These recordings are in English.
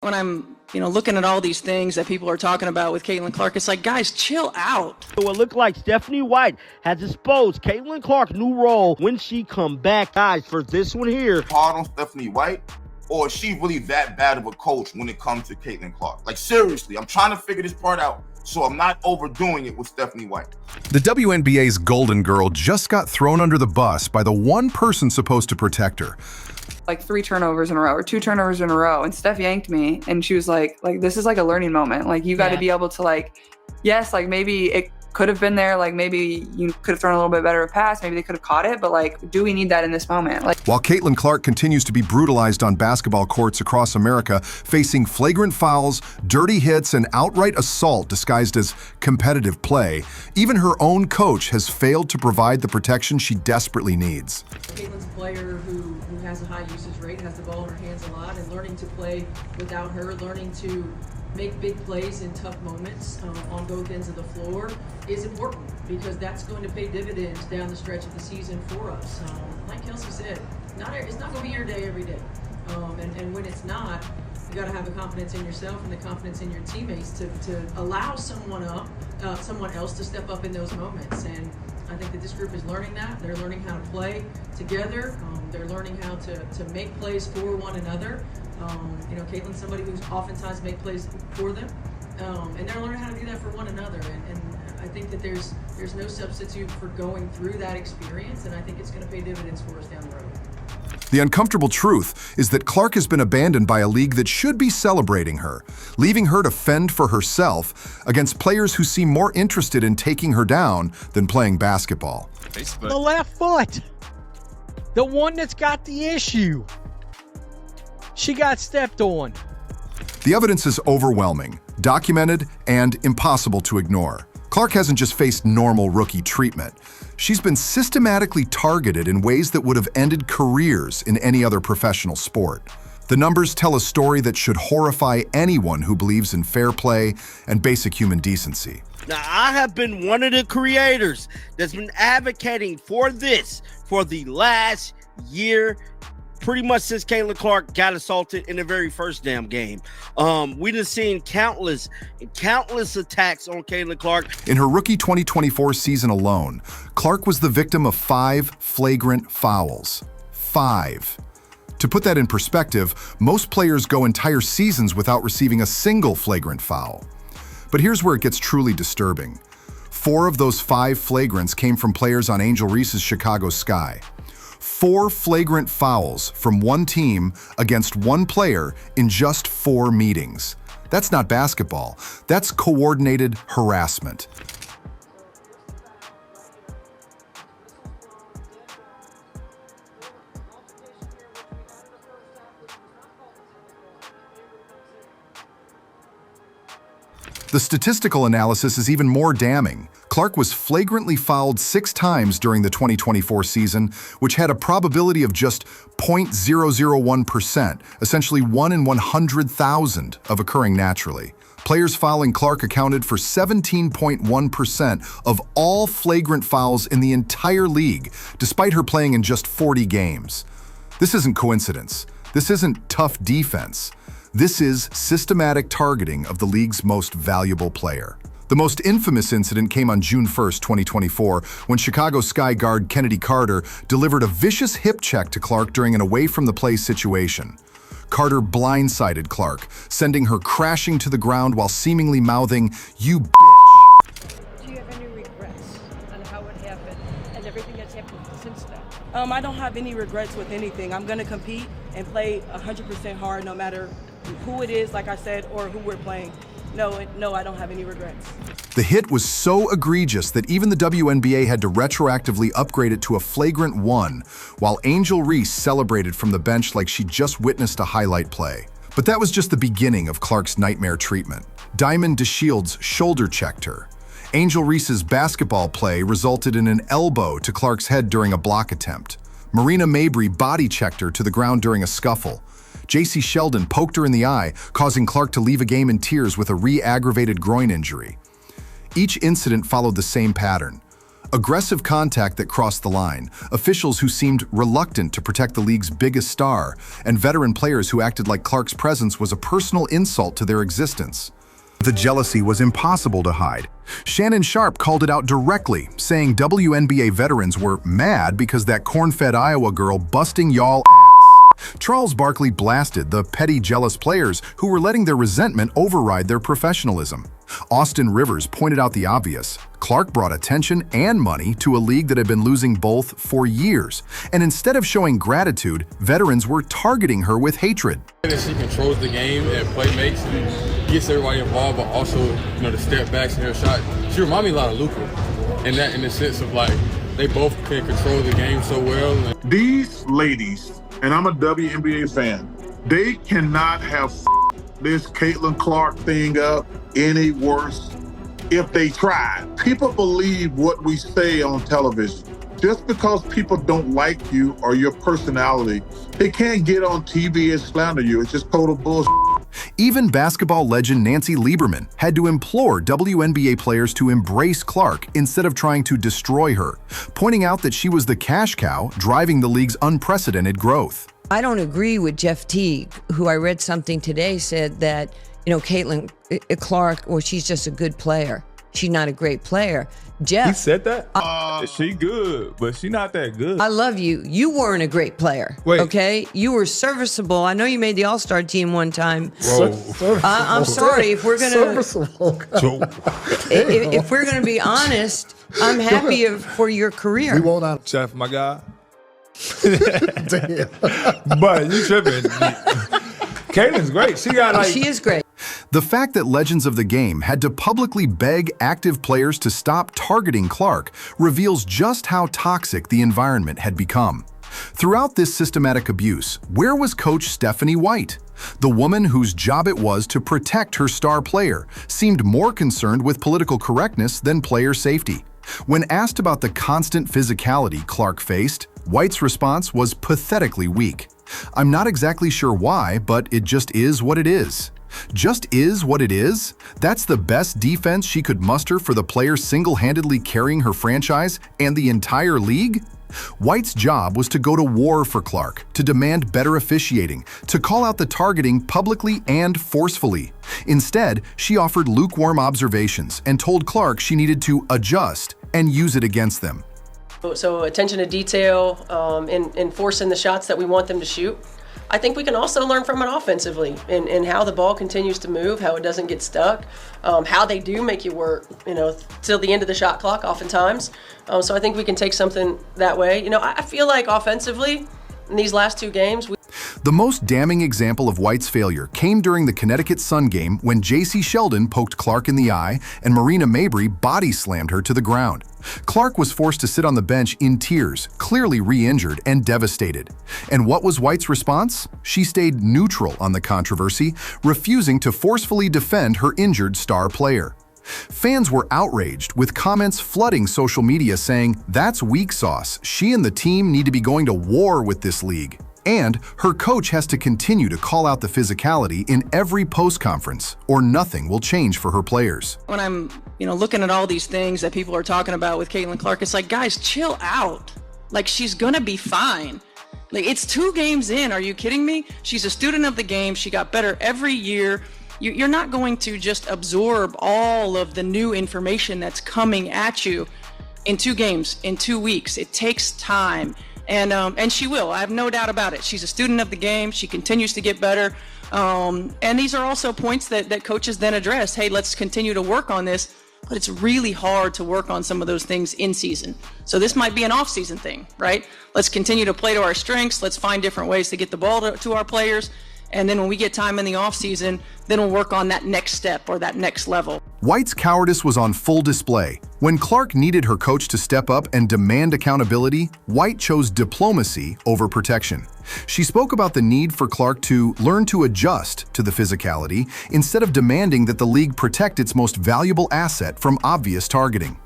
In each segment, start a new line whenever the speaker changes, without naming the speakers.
When I'm, looking at all these things that people are talking about with Caitlin Clark, it's like, guys, chill out.
So it looked like Stephanie White has exposed Caitlin Clark's new role when she come back. Guys, for this one here.
Hard on Stephanie White, or is she really that bad of a coach when it comes to Caitlin Clark? Like, seriously, I'm trying to figure this part out, so I'm not overdoing it with Stephanie White.
The WNBA's Golden Girl just got thrown under the bus by the one person supposed to protect her.
Like 3 turnovers in a row or 2 turnovers in a row. And Steph yanked me and she was like, this is like a learning moment. Like, you got to be able to yes, maybe it could have been there. Like, maybe you could have thrown a little bit better of a pass. Maybe they could have caught it. But do we need that in this moment?
While Caitlin Clark continues to be brutalized on basketball courts across America, facing flagrant fouls, dirty hits, and outright assault disguised as competitive play, even her own coach has failed to provide the protection she desperately needs.
Caitlin's a player who has a high usage rate, has the ball in her hands a lot, and learning to play without her, learning to make big plays in tough moments on both ends of the floor is important, because that's going to pay dividends down the stretch of the season for us. Like Kelsey said, it's not going to be your day every day. And when it's not, you got to have the confidence in yourself and the confidence in your teammates to allow someone else to step up in those moments. And I think that this group is learning that. They're learning how to play together. They're learning how to make plays for one another. Caitlin's somebody who's oftentimes make plays for them. And they're learning how to do that for one another. And I think that there's no substitute for going through that experience. And I think it's going to pay dividends for us down the road.
The uncomfortable truth is that Clark has been abandoned by a league that should be celebrating her, leaving her to fend for herself against players who seem more interested in taking her down than playing basketball.
The left foot, the one that's got the issue. She got stepped on.
The evidence is overwhelming, documented, and impossible to ignore. Clark hasn't just faced normal rookie treatment. She's been systematically targeted in ways that would have ended careers in any other professional sport. The numbers tell a story that should horrify anyone who believes in fair play and basic human decency.
Now, I have been one of the creators that's been advocating for this for the last year, pretty much since Caitlin Clark got assaulted in the very first damn game. We done seen countless attacks on Caitlin Clark.
In her rookie 2024 season alone, Clark was the victim of 5 flagrant fouls. 5. To put that in perspective, most players go entire seasons without receiving a single flagrant foul. But here's where it gets truly disturbing. 4 of those 5 flagrants came from players on Angel Reese's Chicago Sky. 4 flagrant fouls from one team against one player in just 4 meetings. That's not basketball. That's coordinated harassment. The statistical analysis is even more damning. Clark was flagrantly fouled 6 times during the 2024 season, which had a probability of just 0.001%, essentially 1 in 100,000 of occurring naturally. Players fouling Clark accounted for 17.1% of all flagrant fouls in the entire league, despite her playing in just 40 games. This isn't coincidence. This isn't tough defense. This is systematic targeting of the league's most valuable player. The most infamous incident came on June 1st, 2024, when Chicago Sky guard Kennedy Carter delivered a vicious hip check to Clark during an away-from-the-play situation. Carter blindsided Clark, sending her crashing to the ground while seemingly mouthing, "You bitch."
Do you have any regrets on how it happened and everything that's happened since then?
I don't have any regrets with anything. I'm going to compete and play 100% hard no matter who it is, like I said, or who we're playing. No, I don't have any regrets.
The hit was so egregious that even the WNBA had to retroactively upgrade it to a flagrant 1, while Angel Reese celebrated from the bench like she just witnessed a highlight play. But that was just the beginning of Clark's nightmare treatment. Diamond DeShields shoulder checked her. Angel Reese's basketball play resulted in an elbow to Clark's head during a block attempt. Marina Mabry body checked her to the ground during a scuffle. J.C. Sheldon poked her in the eye, causing Clark to leave a game in tears with a re-aggravated groin injury. Each incident followed the same pattern. Aggressive contact that crossed the line, officials who seemed reluctant to protect the league's biggest star, and veteran players who acted like Clark's presence was a personal insult to their existence. The jealousy was impossible to hide. Shannon Sharp called it out directly, saying WNBA veterans were mad because that corn-fed Iowa girl busting y'all ass. Charles Barkley blasted the petty, jealous players who were letting their resentment override their professionalism. Austin Rivers pointed out the obvious. Clark brought attention and money to a league that had been losing both for years. And instead of showing gratitude, veterans were targeting her with hatred.
She controls the game and play makes and gets everybody involved, but also, the step backs in her shot. She reminds me a lot of Luka, in the sense of like they both can control the game so well.
These ladies, and I'm a WNBA fan, they cannot have this Caitlin Clark thing up any worse if they try. People believe what we say on television. Just because people don't like you or your personality, they can't get on TV and slander you. It's just total bullshit.
Even basketball legend Nancy Lieberman had to implore WNBA players to embrace Clark instead of trying to destroy her, pointing out that she was the cash cow driving the league's unprecedented growth.
I don't agree with Jeff Teague, who I read something today said that, Caitlin Clark, well, she's just a good player. She's not a great player. Jeff.
He said that? She good, but she not that good.
I love you. You weren't a great player. Wait. Okay? You were serviceable. I know you made the All-Star team one time.
Whoa.
I'm sorry. If we're going to... if we're going to be honest, I'm happy for your career.
We won't out. Jeff, my guy. But you tripping. Caitlin's great.
She is great.
The fact that legends of the game had to publicly beg active players to stop targeting Clark reveals just how toxic the environment had become. Throughout this systematic abuse, where was Coach Stephanie White? The woman whose job it was to protect her star player seemed more concerned with political correctness than player safety. When asked about the constant physicality Clark faced, White's response was pathetically weak. I'm not exactly sure why, but it just is what it is. Just is what it is? That's the best defense she could muster for the player single-handedly carrying her franchise and the entire league? White's job was to go to war for Clark, to demand better officiating, to call out the targeting publicly and forcefully. Instead, she offered lukewarm observations and told Clark she needed to adjust and use it against them.
So attention to detail, in forcing the shots that we want them to shoot. I think we can also learn from it offensively in how the ball continues to move, how it doesn't get stuck, how they do make you work, till the end of the shot clock oftentimes. So I think we can take something that way. I feel like offensively in these last two games,
the most damning example of White's failure came during the Connecticut Sun game when J.C. Sheldon poked Clark in the eye and Marina Mabry body slammed her to the ground. Clark was forced to sit on the bench in tears, clearly re-injured and devastated. And what was White's response? She stayed neutral on the controversy, refusing to forcefully defend her injured star player. Fans were outraged, with comments flooding social media saying, "That's weak sauce. She and the team need to be going to war with this league." And her coach has to continue to call out the physicality in every post-conference, or nothing will change for her players.
When I'm, looking at all these things that people are talking about with Caitlin Clark, it's like, guys, chill out. Like, she's gonna be fine. Like, it's 2 games in. Are you kidding me? She's a student of the game. She got better every year. You're not going to just absorb all of the new information that's coming at you in 2 games, in 2 weeks. It takes time. And she will. I have no doubt about it. She's a student of the game. She continues to get better. And these are also points that coaches then address. Hey, let's continue to work on this. But it's really hard to work on some of those things in season. So this might be an off-season thing, right? Let's continue to play to our strengths. Let's find different ways to get the ball to our players. And then when we get time in the offseason, then we'll work on that next step or that next level.
White's cowardice was on full display. When Clark needed her coach to step up and demand accountability, White chose diplomacy over protection. She spoke about the need for Clark to learn to adjust to the physicality instead of demanding that the league protect its most valuable asset from obvious targeting.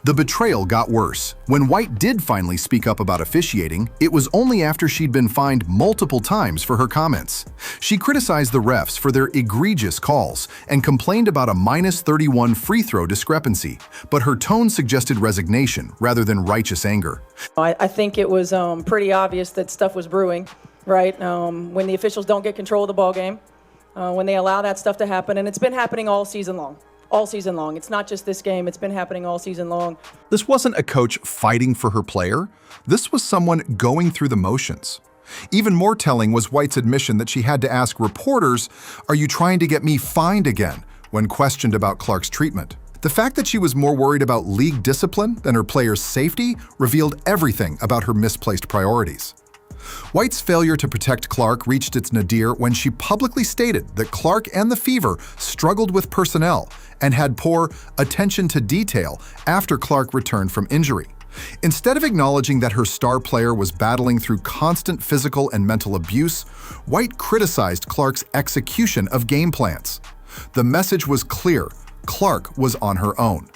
The betrayal got worse. When White did finally speak up about officiating, it was only after she'd been fined multiple times for her comments. She criticized the refs for their egregious calls and complained about a -31 free throw discrepancy, but her tone suggested resignation rather than righteous anger.
I think it was pretty obvious that stuff was brewing, right? When the officials don't get control of the ball game, when they allow that stuff to happen, and it's been happening all season long. All season long. It's not just this game, it's been happening all season long.
This wasn't a coach fighting for her player. This was someone going through the motions. Even more telling was White's admission that she had to ask reporters, "Are you trying to get me fined again?" when questioned about Clark's treatment. The fact that she was more worried about league discipline than her players' safety revealed everything about her misplaced priorities. White's failure to protect Clark reached its nadir when she publicly stated that Clark and the Fever struggled with personnel and had poor attention to detail after Clark returned from injury. Instead of acknowledging that her star player was battling through constant physical and mental abuse, White criticized Clark's execution of game plans. The message was clear: Clark was on her own.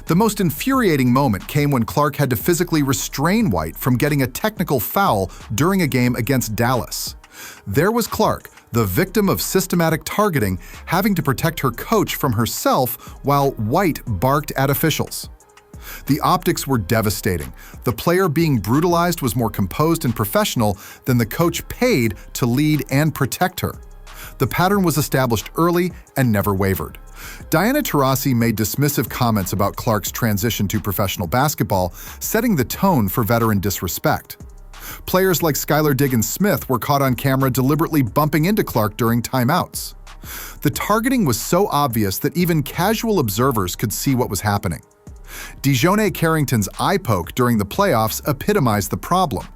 The most infuriating moment came when Clark had to physically restrain White from getting a technical foul during a game against Dallas. There was Clark, the victim of systematic targeting, having to protect her coach from herself while White barked at officials. The optics were devastating. The player being brutalized was more composed and professional than the coach paid to lead and protect her. The pattern was established early and never wavered. Diana Taurasi made dismissive comments about Clark's transition to professional basketball, setting the tone for veteran disrespect. Players like Skylar Diggins-Smith were caught on camera deliberately bumping into Clark during timeouts. The targeting was so obvious that even casual observers could see what was happening. Dejounte Carrington's eye poke during the playoffs epitomized the problem.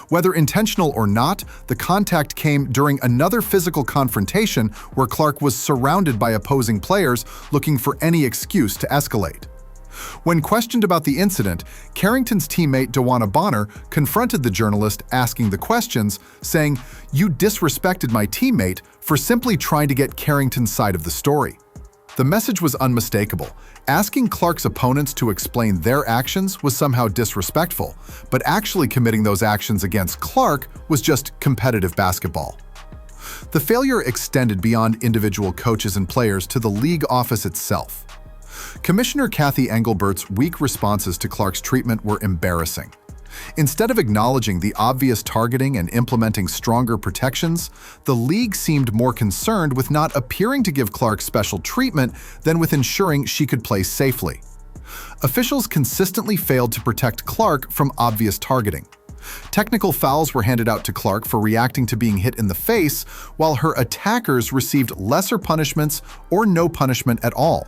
Whether intentional or not, the contact came during another physical confrontation where Clark was surrounded by opposing players looking for any excuse to escalate. When questioned about the incident, Carrington's teammate DeWanna Bonner confronted the journalist asking the questions, saying, "You disrespected my teammate for simply trying to get Carrington's side of the story." The message was unmistakable. Asking Clark's opponents to explain their actions was somehow disrespectful, but actually committing those actions against Clark was just competitive basketball. The failure extended beyond individual coaches and players to the league office itself. Commissioner Kathy Engelbert's weak responses to Clark's treatment were embarrassing. Instead of acknowledging the obvious targeting and implementing stronger protections, the league seemed more concerned with not appearing to give Clark special treatment than with ensuring she could play safely. Officials consistently failed to protect Clark from obvious targeting. Technical fouls were handed out to Clark for reacting to being hit in the face, while her attackers received lesser punishments or no punishment at all.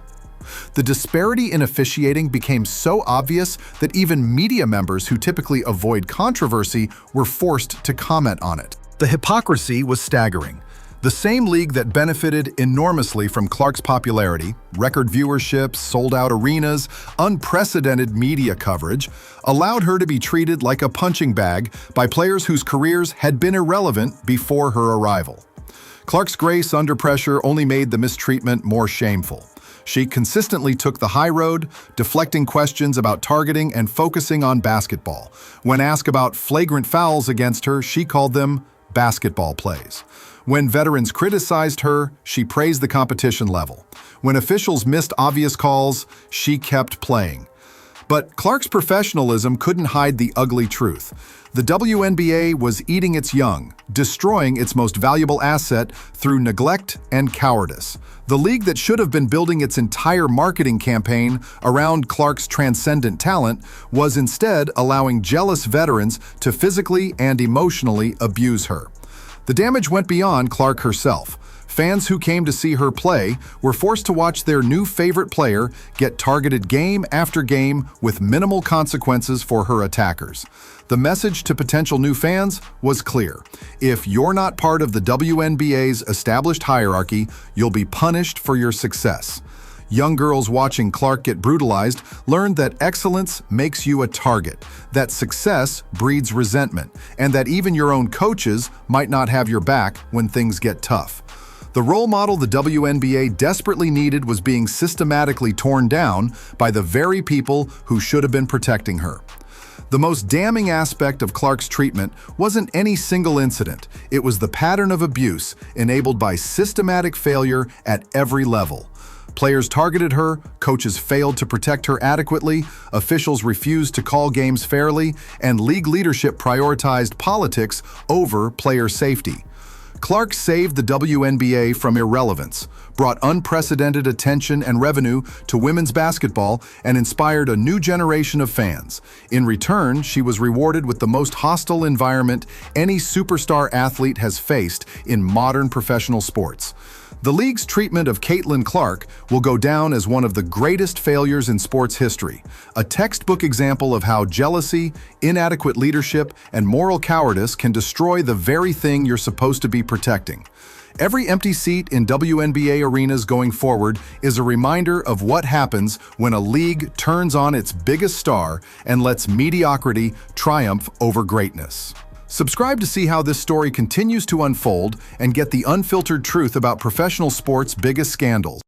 The disparity in officiating became so obvious that even media members who typically avoid controversy were forced to comment on it. The hypocrisy was staggering. The same league that benefited enormously from Clark's popularity, record viewership, sold-out arenas, unprecedented media coverage, allowed her to be treated like a punching bag by players whose careers had been irrelevant before her arrival. Clark's grace under pressure only made the mistreatment more shameful. She consistently took the high road, deflecting questions about targeting and focusing on basketball. When asked about flagrant fouls against her, she called them basketball plays. When veterans criticized her, she praised the competition level. When officials missed obvious calls, she kept playing. But Clark's professionalism couldn't hide the ugly truth. The WNBA was eating its young, destroying its most valuable asset through neglect and cowardice. The league that should have been building its entire marketing campaign around Clark's transcendent talent was instead allowing jealous veterans to physically and emotionally abuse her. The damage went beyond Clark herself. Fans who came to see her play were forced to watch their new favorite player get targeted game after game with minimal consequences for her attackers. The message to potential new fans was clear. If you're not part of the WNBA's established hierarchy, you'll be punished for your success. Young girls watching Clark get brutalized learned that excellence makes you a target, that success breeds resentment, and that even your own coaches might not have your back when things get tough. The role model the WNBA desperately needed was being systematically torn down by the very people who should have been protecting her. The most damning aspect of Clark's treatment wasn't any single incident. It was the pattern of abuse enabled by systematic failure at every level. Players targeted her, coaches failed to protect her adequately, officials refused to call games fairly, and league leadership prioritized politics over player safety. Clark saved the WNBA from irrelevance, brought unprecedented attention and revenue to women's basketball, and inspired a new generation of fans. In return, she was rewarded with the most hostile environment any superstar athlete has faced in modern professional sports. The league's treatment of Caitlin Clark will go down as one of the greatest failures in sports history, a textbook example of how jealousy, inadequate leadership, and moral cowardice can destroy the very thing you're supposed to be protecting. Every empty seat in WNBA arenas going forward is a reminder of what happens when a league turns on its biggest star and lets mediocrity triumph over greatness. Subscribe to see how this story continues to unfold and get the unfiltered truth about professional sports' biggest scandals.